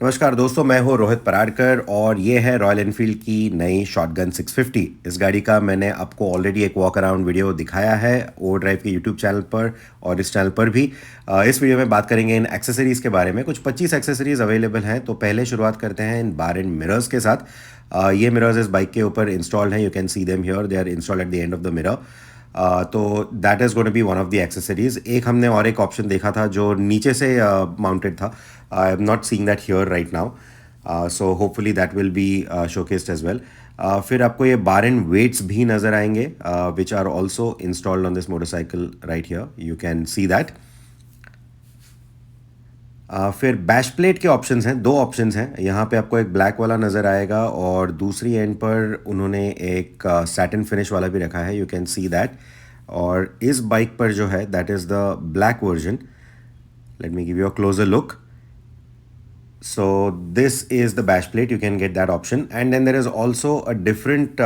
नमस्कार दोस्तों, मैं हूं रोहित पराड़कर और ये है रॉयल एनफील्ड की नई शॉटगन 650। इस गाड़ी का मैंने आपको ऑलरेडी एक वॉक अराउंड वीडियो दिखाया है ओवरड्राइव के यूट्यूब चैनल पर और इस चैनल पर भी। इस वीडियो में बात करेंगे इन एक्सेसरीज़ के बारे में। कुछ 25 एक्सेसरीज़ अवेलेबल हैं, तो पहले शुरुआत करते हैं इन बार एंड मिरर्स के साथ। ये मिरर्स इस बाइक के ऊपर इंस्टॉल्ड हैं, you can see them here, they are installed at the end of the mirror. तो that is going to be one of the accessories. एक हमने और एक ऑप्शन देखा था जो नीचे से माउंटेड था। I am not seeing that here right now, so hopefully that will be showcased as well. फिर आपको ये बार एंड वेट्स भी नज़र आएंगे which are also installed on this motorcycle right here, you can see that. फिर bash plate के options हैं, दो ऑप्शंस हैं यहाँ पे। आपको एक ब्लैक वाला नज़र आएगा और दूसरी एंड पर उन्होंने एक सैटिन फिनिश वाला भी रखा है, यू कैन सी दैट। और इस बाइक पर जो है that is the black version. Let me give you a closure look. So this is the bash plate, you can get that option, and then there is also a different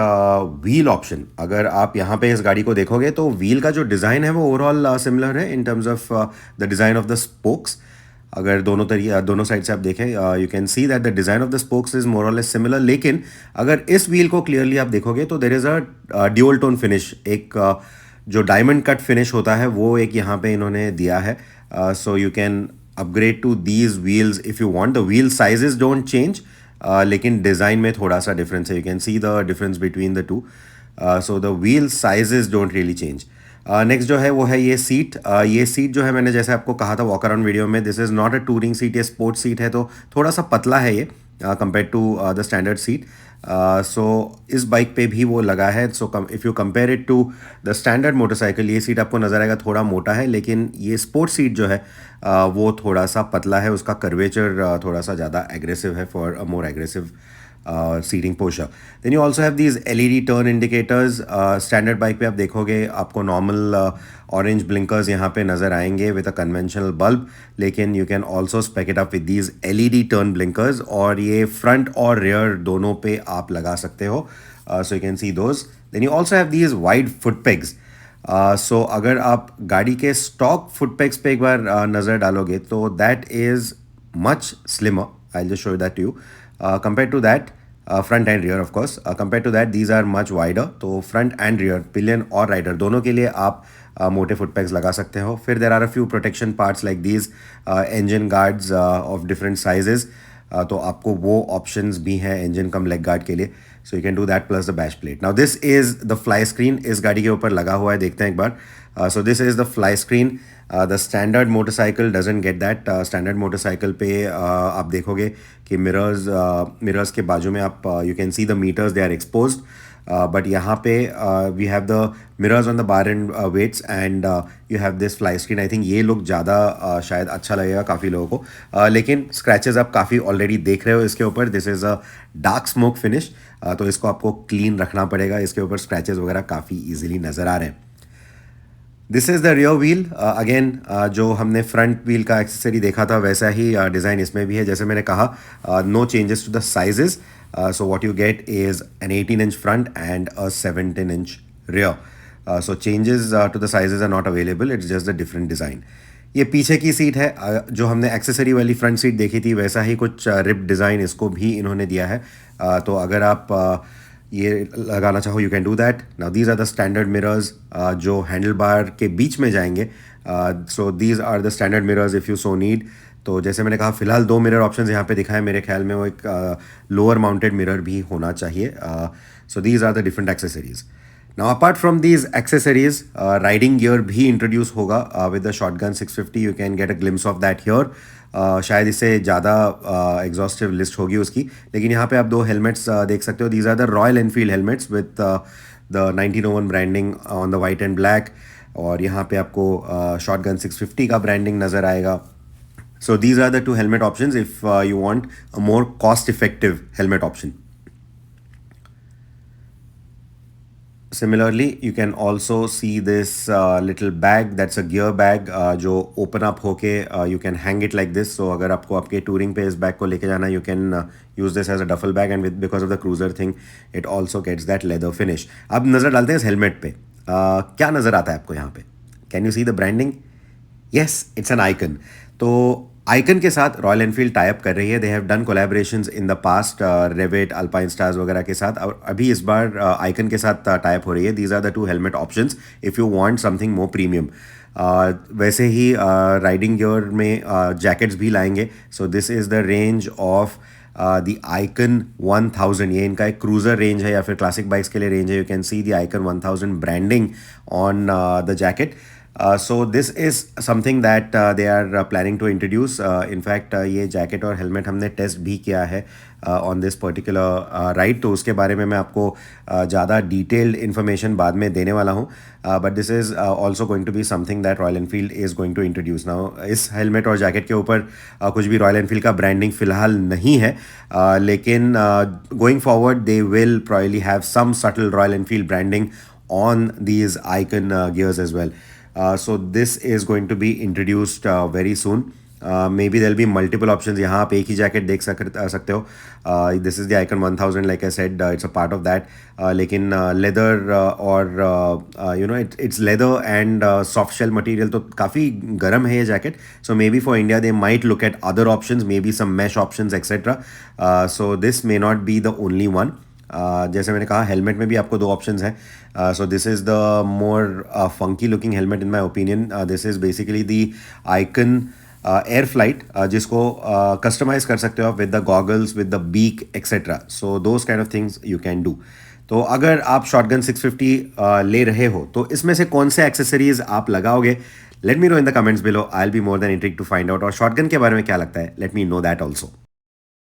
wheel option. अगर आप यहाँ पे इस गाड़ी को देखोगे तो wheel का जो डिज़ाइन है वो ओवरऑल सिमिलर है in terms of the design of the spokes. अगर दोनों साइड से आप देखें, you can see that the design of the spokes is more और लेस सिमिलर। लेकिन अगर इस व्हील को क्लियरली आप देखोगे तो there is a dual tone finish, एक जो डायमंड कट फिनिश होता है वो एक यहाँ पे इन्होंने दिया है। सो you can upgrade to these wheels if you want. The wheel sizes don't change, लेकिन डिज़ाइन में थोड़ा सा डिफरेंस है, you can see the difference between the two. So the wheel sizes don't really change. Next जो है वो है ये सीट। ये सीट जो है मैंने जैसे आपको कहा था वॉक अराउंड वीडियो में, this is not a touring seat, ये स्पोर्ट्स सीट है, तो थोड़ा सा पतला है ये compare to the standard seat. So इस बाइक पे भी वो लगा है। So if you compare it to the standard motorcycle, ये सीट आपको नज़र आएगा थोड़ा मोटा है, लेकिन ये स्पोर्ट्स सीट जो है वो थोड़ा सा पतला है, उसका कर्वेचर थोड़ा सा ज़्यादा एग्रेसिव है for a more aggressive seating posture. Then you also have these LED turn indicators. Standard bike पे आप देखोगे आपको नॉर्मल ऑरेंज ब्लिंकर्स यहाँ पे नज़र आएंगे विद अ कन्वेंशनल बल्ब, लेकिन you can also spec it up with these LED turn blinkers, और ये फ्रंट और रेयर दोनों पे आप लगा सकते हो। So you can see those. Then you also have these wide foot pegs. So अगर आप गाड़ी के स्टॉक फुट पेग्स पे एक बार नज़र डालोगे तो that is much slimmer. I just show you that to you. Compared to that, front and rear of course, compared to that these are much wider, तो front and rear पिलियन और rider दोनों के लिए आप मोटे foot PACS लगा सकते हो। फिर there are a few protection parts like these engine guards of different sizes, तो आपको वो ऑप्शंस भी हैं इंजन कम लेग गार्ड के लिए। सो you can do that plus the bash plate. Now this is the fly screen, इस गाड़ी के ऊपर लगा हुआ है, देखते हैं एक बार। So this is the fly screen. The standard motorcycle doesn't get that. Standard motorcycle पे आप देखोगे कि मिरर्स के बाजू में आप you can see the meters, they are exposed, but यहाँ पे we have the mirrors on the bar and weights and you have this fly screen. I think ये लुक ज़्यादा शायद अच्छा लगेगा काफ़ी लोगों को, लेकिन स्क्रैचेस आप काफ़ी ऑलरेडी देख रहे हो इसके ऊपर। This is a dark smoke finish, तो इसको आपको क्लीन रखना पड़ेगा, इसके ऊपर स्क्रैचेस वगैरह काफ़ी ईजिली नज़र आ रहे हैं। This is the rear wheel. Again जो हमने फ्रंट व्हील का एक्सेसरी देखा था वैसा ही डिज़ाइन इसमें भी है। जैसे मैंने कहा, no changes to the sizes. So what you get is an 18 inch front and a 17 inch rear. So changes to the sizes are not available, it's just the different design. ये पीछे की seat है, जो हमने accessory वाली front seat देखी थी वैसा ही कुछ रिप डिज़ाइन इसको भी इन्होंने दिया है। तो अगर आप ये लगाना चाहो you can do that. Now these are the standard mirrors जो हैंडल बार के बीच में जाएंगे। So these are the standard mirrors if you so need. तो जैसे मैंने कहा फ़िलहाल दो मिरर ऑप्शंस यहाँ पे दिखाए, मेरे ख्याल में वो एक लोअर माउंटेड मिरर भी होना चाहिए। So these are the different accessories. Now apart from these accessories, riding gear भी इंट्रोड्यूस होगा with the shotgun 650, you can get a glimpse of that here. शायद इससे ज़्यादा एग्जॉस्टिव लिस्ट होगी उसकी, लेकिन यहाँ पे आप दो हेलमेट्स देख सकते हो। These are the Royal Enfield helmets with the 1901 branding on the white and black, और यहाँ पे आपको शॉटगन 650 का ब्रांडिंग नज़र आएगा। So these are the two helmet options if you want a more cost effective helmet option. Similarly, you can also see this little bag, that's a gear bag, जो open up होके you can hang it like this. So अगर आपको आपके touring पे इस bag को लेके जाना, you can use this as a duffel bag, and because of the cruiser thing, it also gets that leather finish. अब नज़र डालते हैं इस helmet पे। क्या नज़र आता है आपको यहाँ पे? Can you see the branding? Yes, it's an icon. तो आइकन के साथ रॉयल एनफील्ड टाई अप कर रही है. They have done collaborations in the past, Revit, alpine stars वगैरह के साथ, और अभी इस बार आइकन के साथ टाई अप हो रही है. These are the two helmet options if you want something more premium. वैसे ही राइडिंग गियर में जैकेट्स भी लाएंगे. So this is the range of the Icon 1000. ये इनका एक क्रूज़र रेंज है या फिर क्लासिक बाइक्स के लिए रेंज है. You can see the Icon 1000 branding on the jacket. So this is something that they are planning to introduce. In fact, ये जैकेट और हेलमेट हमने टेस्ट भी किया है ऑन दिस पर्टिकुलर राइड, तो उसके बारे में मैं आपको ज़्यादा डिटेल्ड इन्फॉर्मेशन बाद में देने वाला हूँ. But this is also going to be something that Royal Enfield is going to introduce now. इस हेलमेट और जैकेट के ऊपर कुछ भी रॉयल एनफील्ड का ब्रांडिंग फ़िलहाल नहीं है, लेकिन going forward they will probably have some subtle Royal Enfield branding on these icon gears as well. So this is going to be introduced very soon. Maybe there'll be multiple options. यहाँ आप एक ही jacket देख सकते हो. This is the Icon 1000, like I said, it's a part of that. लेकिन leather और you know it's leather and soft shell material, तो काफ़ी गर्म है ये jacket. So maybe for India they might look at other options, maybe some mesh options, etc. So this may not be the only one. जैसे मैंने कहा helmet में भी आपको दो ऑप्शंस हैं. So this is the more funky looking helmet in my opinion. This is basically the Icon Air Flight, जिसको customize कर सकते हो आप with the goggles, with the beak etcetera. So those kind of things you can do. तो अगर आप shotgun 650 ले रहे हो तो इसमें से कौन से एक्सेसरीज आप लगाओगे? Let me know in the comments below. I will be more than intrigued to find out. और शॉटगन के बारे में क्या लगता है? Let me know that also.